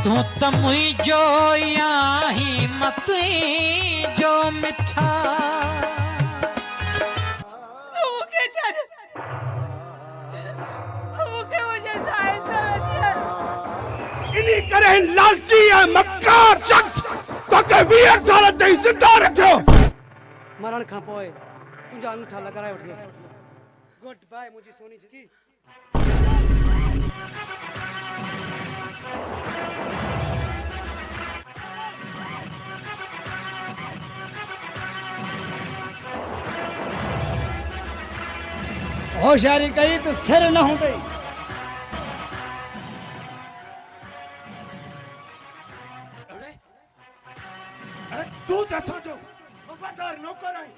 तू त मुझो या ही मत जो मिठा मुझे चल मुझे मुझे साइंस इन्हीं करे लालची है मक्कार शख्स तो के 20 साल ताईं जिंदा रखियो मरण खां पोइ तुंहिंजा अंगूठा लॻाराए वठंदुसि गुड बाय मुंहिंजी सोनी जी होशियारी कई तो सिर न हूंदे तू दसा जो वफादार नौकर आई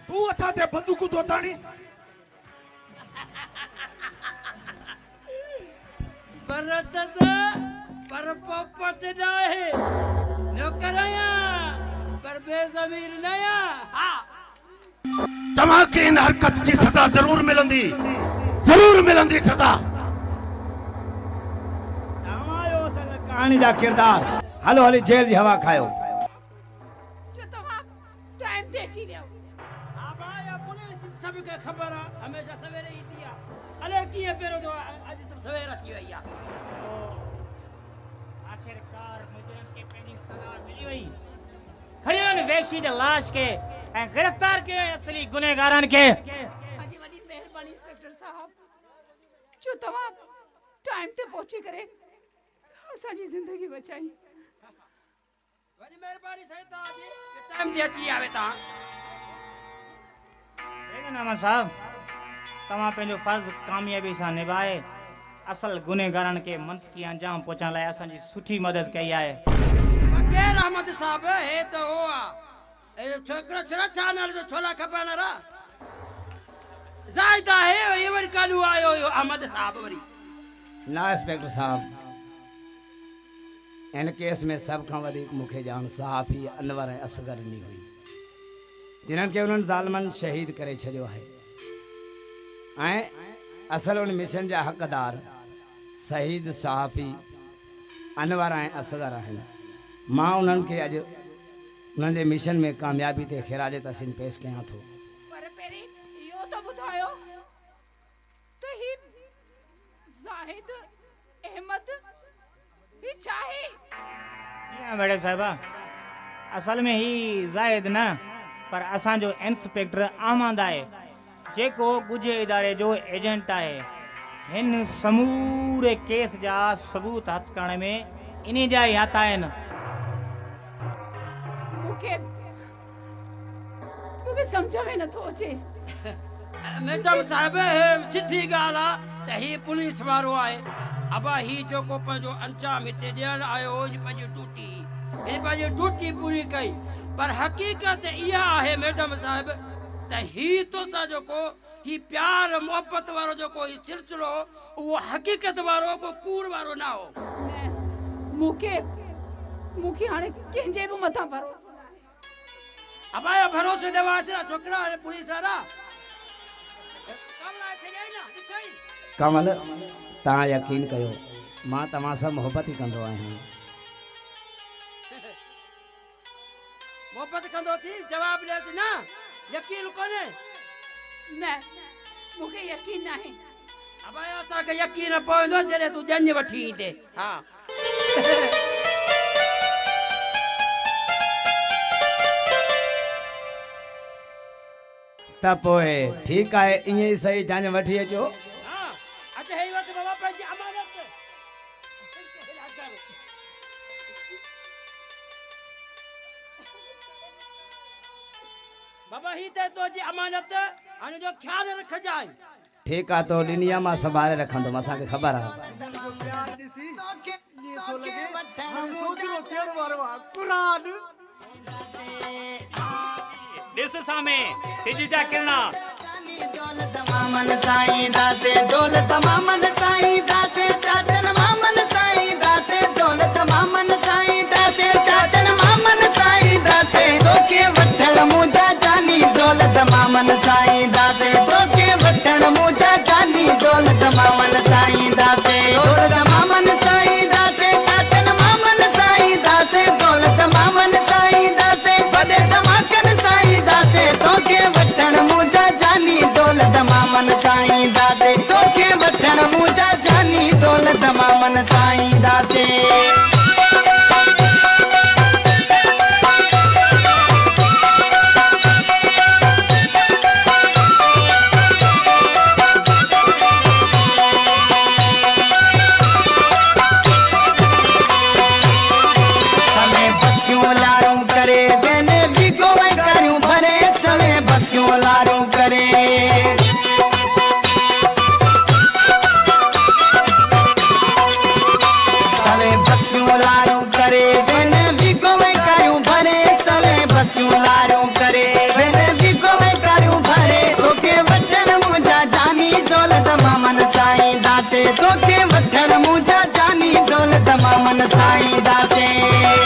तू असा ते बंदूक तो ताणी पर पोपट नाहे नौकर आया पर बेज़मीर नया हां तमा के इन हरकत जी सजा जरूर मिलंदी सजा तमायो असल कहानी दा किरदार हलो हली जेल जी हवा खायो जो तमाम टाइम दे अची वियो आबाया पुलिस सब के खबर हमेशा सवेरे ही दिया अले किए पेरो जो आज सब सवेरे थी वई आखिरकार मुजरिम के पहली सजा मिली हुई खड़ियन वेशी दे लाश के गिरफ्तार के असली गुनहगारन के अजी वडी मेहरबानी इंस्पेक्टर साहब जो तमाम टाइम ते पहुंची करे असांजी जिंदगी बचाई वडी मेहरबानी सहिता जी टाइम दे अची आवे ता नामा साहब तमा पेंजो फर्ज कामयाबी से निभाए असल गुनहगारन के मंतकी अंजाम पहुंचाण लाइ असांजी सुठी मदद कई आहे केर अहमद साहब हे तो हुआ ए छोकरा छोरा चानल जो छोला खपानारा जायदा है ये वर कानू आयो यो अहमद साहब वरी ना इंस्पेक्टर साहब इन केस में सब खां वधीक मुखे जान सहाफ़ी अनवर ऐं असगर नी हुई जिन्हनि के उन्हनि ज़ालिमनि शहीद करे छॾियो आहे ऐं असल उन मिशन जा हक़दार शहीद सहाफ़ी अनवर ऐं असगर आहिनि मां उन्हनि खे अॼु उन्हनि जे मिशन में कामयाबी ते ख़िराज तहसीन पेश कयां थो पर पेरी यो तो बुधायो तो ही जाहिद अहमद ही चाहे किया मैडम साहिबा असल में ही जाहिद ना पर असां जो इंस्पेक्टर अहमद आहे जेको गुजे इदारे जो एजेंट आहे हिन समूरे केस जा सबूत हथ करण में इन्हीं जा ही हथ आहिनि मुझे समझ में न तो अचे मैडम साहब सिधी गाल आ त ही पुलिस वारो आहे अबा ही जो को पंजो अंजाम इते ॾियण आयो ही पंहिंजी ड्यूटी ही पंहिंजी ड्यूटी पूरी कई पर हकीकत इहा आहे मैडम साहब त ही तो सा जो को ही प्यार मोहब्बत वारो जो को ही सिलसिलो वो हकीकत वारो को कूड़ वारो ना हो मुखे हाणे कंहिंजे बि मथां भरोसो अब आया भरोसे देवास ना छोकरा है पुलिस वाला कमला छे ना दिखाई कमल तव्हां यकीन कयो मां तव्हां सां मोहब्बत ही कंदो आहियां मोहब्बत कंदो थी जवाब दे ना यकीन कोने न मुखे यकीन नहीं अब आया सा के यकीन पवंदो जरे तू जंज वठी दे हां त पोइ ठीकु आहे ईअं ई सही जान वठी अचो हां अच्छा हे वक्त बाबा पंहिंजी अमानत बाबा ही ते तो जी अमानत हाणे जो ख्याल रख जाए ठीकु आहे तो ॾिनी मां संभाले रखंदुमि असांखे ख़बर आहे दिस सामे सिज जा किरणा दौलत मामन साईं दासे दौलत मामन साईं दासे चाचन मामन साईं दासे दौलत मामन साईं दासे चाचन मामन साईं दासे तोके वठण मुंहिंजा जानी दौलत मामन साईं दासे तोके वठण मुंहिंजा जानी दौलत मामन साईं दासे दौलत मामन साईं दासे चाचन मामन साईं दासे समय बसियूं लारूं करे वेने विगो करियूं भरे समय बसियूं लारूं करे सवे बसियूं लारूं करे वेने विगो करियूं भरे सवे बसियूं लारूं करे वेने विगो करियूं भरे तोके वठण मुंहिंजा जानी दौलत मामन साईं दासे तोके वठण मुंहिंजा जानी दौलत मामन साईं दासे